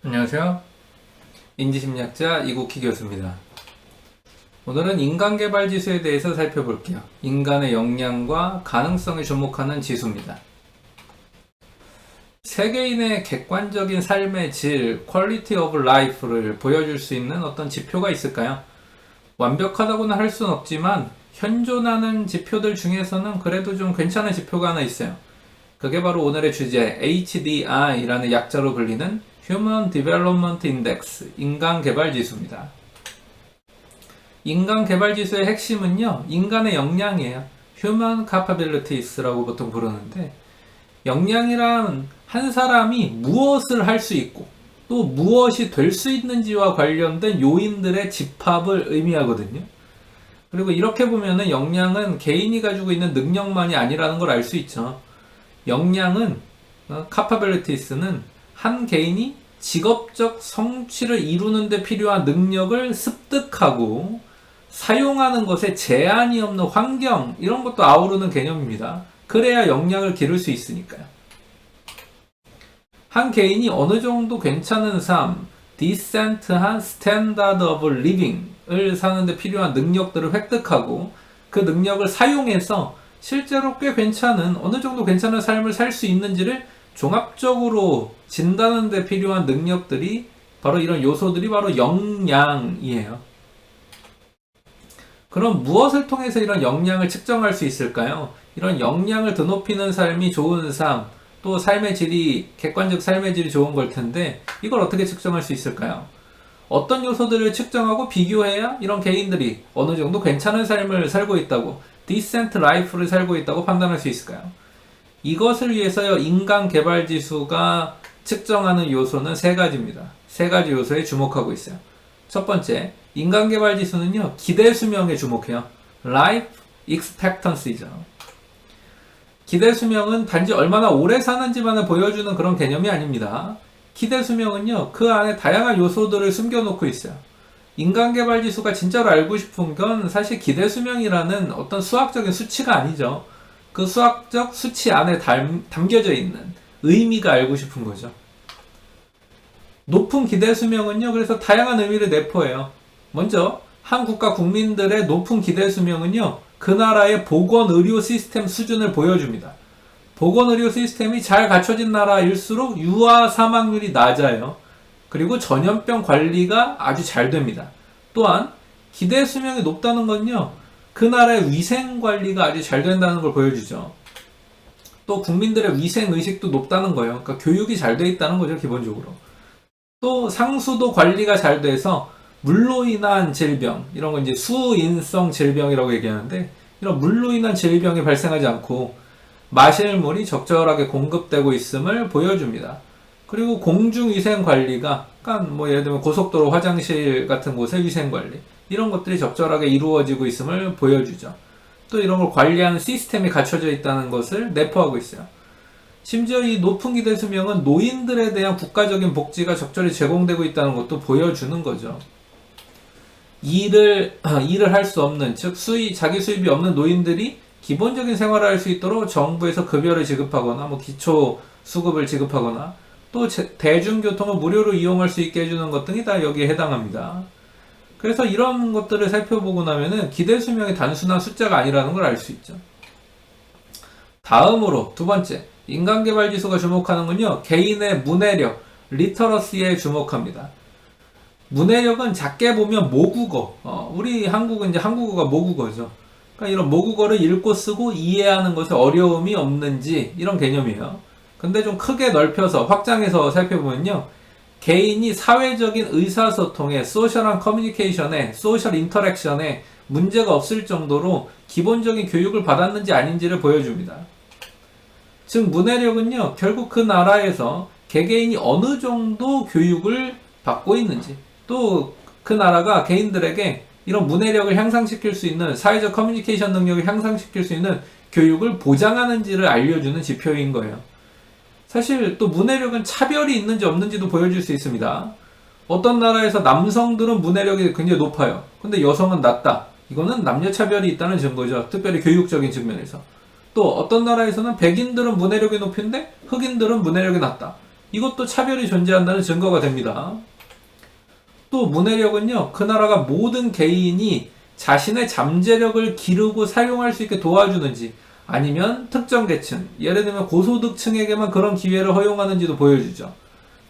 안녕하세요. 인지심리학자 이국희 교수입니다. 오늘은 인간개발지수에 대해서 살펴볼게요. 인간의 역량과 가능성에 주목하는 지수입니다. 세계인의 객관적인 삶의 질, quality of life를 보여줄 수 있는 어떤 지표가 있을까요? 완벽하다고는 할 수는 없지만 현존하는 지표들 중에서는 그래도 좀 괜찮은 지표가 하나 있어요. 그게 바로 오늘의 주제 HDI라는 약자로 불리는 Human Development Index, 인간개발지수입니다. 인간개발지수의 핵심은요, 인간의 역량이에요. Human Capabilities라고 보통 부르는데, 역량이란 한 사람이 무엇을 할 수 있고 또 무엇이 될 수 있는지와 관련된 요인들의 집합을 의미하거든요. 그리고 이렇게 보면은 역량은 개인이 가지고 있는 능력만이 아니라는 걸 알 수 있죠. 역량은 capabilities는 한 개인이 직업적 성취를 이루는 데 필요한 능력을 습득하고 사용하는 것에 제한이 없는 환경, 이런 것도 아우르는 개념입니다. 그래야 역량을 기를 수 있으니까요. 한 개인이 어느 정도 괜찮은 삶, 디센트한 스탠다드 오브 리빙을 사는데 필요한 능력들을 획득하고 그 능력을 사용해서 실제로 꽤 괜찮은, 어느 정도 괜찮은 삶을 살 수 있는지를 종합적으로 진단하는 데 필요한 능력들이 바로 이런 요소들이 바로 역량이에요. 그럼 무엇을 통해서 이런 역량을 측정할 수 있을까요? 이런 역량을 드높이는 삶이 좋은 삶, 또 삶의 질이, 객관적 삶의 질이 좋은 걸 텐데 이걸 어떻게 측정할 수 있을까요? 어떤 요소들을 측정하고 비교해야 이런 개인들이 어느 정도 괜찮은 삶을 살고 있다고, decent life를 살고 있다고 판단할 수 있을까요? 이것을 위해서요, 인간개발지수가 측정하는 요소는 세 가지입니다. 세 가지 요소에 주목하고 있어요. 첫 번째, 인간개발지수는요, 기대수명에 주목해요. Life expectancy죠. 기대수명은 단지 얼마나 오래 사는지만을 보여주는 그런 개념이 아닙니다. 기대수명은요, 그 안에 다양한 요소들을 숨겨놓고 있어요. 인간개발지수가 진짜로 알고 싶은 건 사실 기대수명이라는 어떤 수학적인 수치가 아니죠. 그 수학적 수치 안에 담겨져 있는 의미가 알고 싶은 거죠. 높은 기대수명은요, 그래서 다양한 의미를 내포해요. 먼저 한 국가 국민들의 높은 기대수명은요, 그 나라의 보건의료 시스템 수준을 보여줍니다. 보건의료 시스템이 잘 갖춰진 나라일수록 유아 사망률이 낮아요. 그리고 전염병 관리가 아주 잘 됩니다. 또한 기대수명이 높다는 건요, 그 나라의 위생 관리가 아주 잘 된다는 걸 보여주죠. 또 국민들의 위생 의식도 높다는 거예요. 그러니까 교육이 잘 돼 있다는 거죠, 기본적으로. 또 상수도 관리가 잘 돼서 물로 인한 질병, 이런 건 이제 수인성 질병이라고 얘기하는데, 이런 물로 인한 질병이 발생하지 않고 마실 물이 적절하게 공급되고 있음을 보여줍니다. 그리고 공중위생 관리가, 그러니까 뭐 예를 들면 고속도로 화장실 같은 곳의 위생 관리, 이런 것들이 적절하게 이루어지고 있음을 보여주죠. 또 이런 걸 관리하는 시스템이 갖춰져 있다는 것을 내포하고 있어요. 심지어 이 높은 기대 수명은 노인들에 대한 국가적인 복지가 적절히 제공되고 있다는 것도 보여주는 거죠. 일을 할 수 없는, 즉 자기 수입이 없는 노인들이 기본적인 생활을 할 수 있도록 정부에서 급여를 지급하거나 뭐 기초 수급을 지급하거나 또 대중교통을 무료로 이용할 수 있게 해주는 것 등이 다 여기에 해당합니다. 그래서 이런 것들을 살펴보고 나면은 기대 수명이 단순한 숫자가 아니라는 걸 알 수 있죠. 다음으로 두 번째, 인간개발지수가 주목하는 건요, 개인의 문해력, 리터러시에 주목합니다. 문해력은 작게 보면 모국어, 우리 한국은 이제 한국어가 모국어죠. 그러니까 이런 모국어를 읽고 쓰고 이해하는 것에 어려움이 없는지, 이런 개념이에요. 근데 좀 크게 넓혀서 확장해서 살펴보면요, 개인이 사회적인 의사소통에, 소셜한 커뮤니케이션에, 소셜 인터랙션에 문제가 없을 정도로 기본적인 교육을 받았는지 아닌지를 보여줍니다. 즉 문해력은요, 결국 그 나라에서 개개인이 어느 정도 교육을 받고 있는지, 또 그 나라가 개인들에게 이런 문해력을 향상시킬 수 있는, 사회적 커뮤니케이션 능력을 향상시킬 수 있는 교육을 보장하는지를 알려주는 지표인 거예요. 사실 또 문해력은 차별이 있는지 없는지도 보여줄 수 있습니다. 어떤 나라에서 남성들은 문해력이 굉장히 높아요. 근데 여성은 낮다. 이거는 남녀 차별이 있다는 증거죠. 특별히 교육적인 측면에서. 또 어떤 나라에서는 백인들은 문해력이 높은데 흑인들은 문해력이 낮다. 이것도 차별이 존재한다는 증거가 됩니다. 또 문해력은요, 그 나라가 모든 개인이 자신의 잠재력을 기르고 사용할 수 있게 도와주는지, 아니면 특정 계층, 예를 들면 고소득층에게만 그런 기회를 허용하는지도 보여주죠.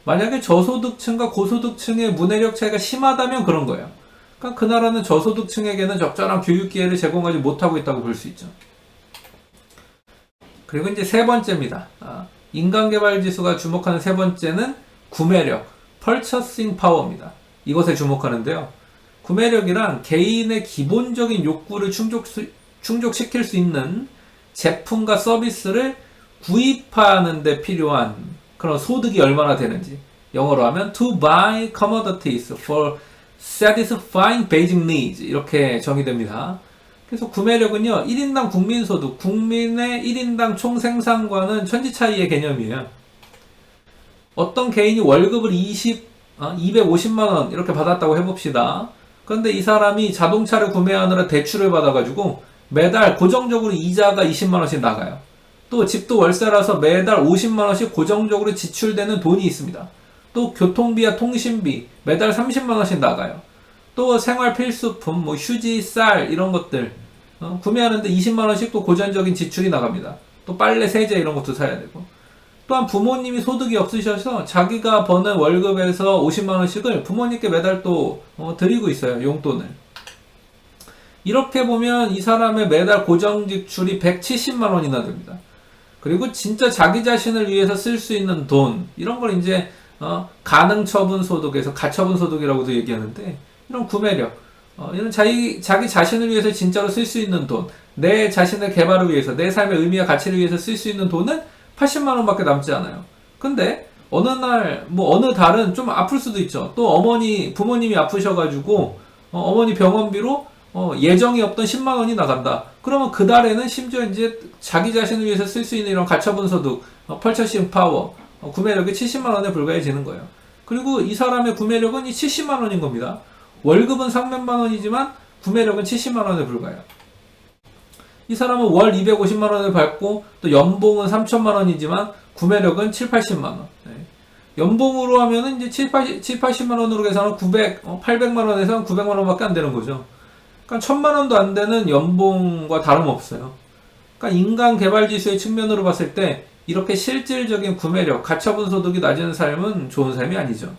만약에 저소득층과 고소득층의 문해력 차이가 심하다면 그런 거예요. 그러니까 그 나라는 저소득층에게는 적절한 교육 기회를 제공하지 못하고 있다고 볼 수 있죠. 그리고 이제 세 번째입니다. 인간개발지수가 주목하는 세 번째는 구매력, Purchasing Power입니다. 이것에 주목하는데요. 구매력이란 개인의 기본적인 욕구를 충족시킬 수 있는 제품과 서비스를 구입하는 데 필요한 그런 소득이 얼마나 되는지, 영어로 하면 to buy commodities for satisfying basic needs, 이렇게 정의됩니다. 그래서 구매력은요, 1인당 국민소득, 국민의 1인당 총생산과는 천지 차이의 개념이에요. 어떤 개인이 월급을 250만원 이렇게 받았다고 해봅시다. 그런데 이 사람이 자동차를 구매하느라 대출을 받아가지고 매달 고정적으로 이자가 20만원씩 나가요. 또 집도 월세라서 매달 50만원씩 고정적으로 지출되는 돈이 있습니다. 또 교통비와 통신비 매달 30만원씩 나가요. 또 생활 필수품, 뭐 휴지, 쌀 이런 것들 구매하는데 20만원씩 또 고정적인 지출이 나갑니다. 또 빨래, 세제 이런 것도 사야 되고, 또한 부모님이 소득이 없으셔서 자기가 버는 월급에서 50만원씩을 부모님께 매달 또 드리고 있어요, 용돈을. 이렇게 보면 이 사람의 매달 고정 지출이 170만원이나 됩니다. 그리고 진짜 자기 자신을 위해서 쓸 수 있는 돈, 이런 걸 이제 가능처분 소득에서 가처분 소득이라고도 얘기하는데, 이런 구매력, 이런 자기 자신을 위해서 진짜로 쓸 수 있는 돈, 내 자신의 개발을 위해서, 내 삶의 의미와 가치를 위해서 쓸 수 있는 돈은 80만원 밖에 남지 않아요. 근데 어느 날 어느 달은 좀 아플 수도 있죠. 또 부모님이 아프셔가지고 어머니 병원비로 예정이 없던 10만원이 나간다. 그러면 그 달에는 심지어 이제 자기 자신을 위해서 쓸 수 있는 이런 가처분 소득, 펄처싱 파워, 구매력이 70만원에 불과해지는 거예요. 그리고 이 사람의 구매력은 이 70만원인 겁니다. 월급은 300만원이지만 구매력은 70만원에 불과해요. 이 사람은 월 250만원을 받고 또 연봉은 3천만원이지만 구매력은 7, 80만원. 연봉으로 하면은 이제 7, 80만원으로 계산하면 800만원에서 900만원밖에 안 되는 거죠. 그러니까 1000만원도 안 되는 연봉과 다름없어요. 그러니까 인간 개발 지수의 측면으로 봤을 때 이렇게 실질적인 구매력, 가처분 소득이 낮은 삶은 좋은 삶이 아니죠.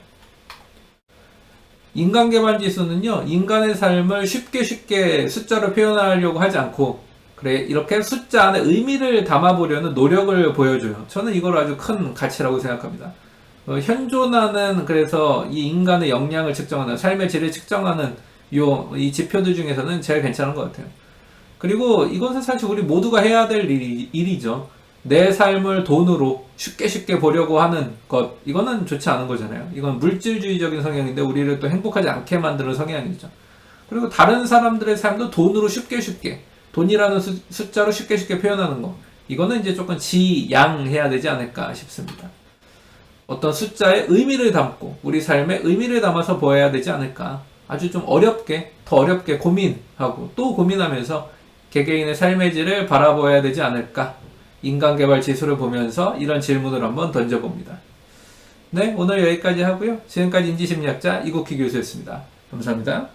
인간 개발 지수는요, 인간의 삶을 쉽게 숫자로 표현하려고 하지 않고, 그래, 이렇게 숫자 안에 의미를 담아보려는 노력을 보여줘요. 저는 이걸 아주 큰 가치라고 생각합니다. 현존하는, 그래서 이 인간의 역량을 측정하는, 삶의 질을 측정하는 이 지표들 중에서는 제일 괜찮은 것 같아요. 그리고 이것은 사실 우리 모두가 해야 될 일이죠. 내 삶을 돈으로 쉽게 보려고 하는 것, 이거는 좋지 않은 거잖아요. 이건 물질주의적인 성향인데 우리를 또 행복하지 않게 만드는 성향이죠. 그리고 다른 사람들의 삶도 돈으로 쉽게 돈이라는 숫자로 쉽게 표현하는 거, 이거는 이제 조금 지양해야 되지 않을까 싶습니다. 어떤 숫자에 의미를 담고 우리 삶에 의미를 담아서 보아야 되지 않을까, 아주 좀 더 어렵게 고민하고 또 고민하면서 개개인의 삶의 질을 바라보아야 되지 않을까, 인간개발 지수를 보면서 이런 질문을 한번 던져봅니다. 네, 오늘 여기까지 하고요. 지금까지 인지심리학자 이국희 교수였습니다. 감사합니다.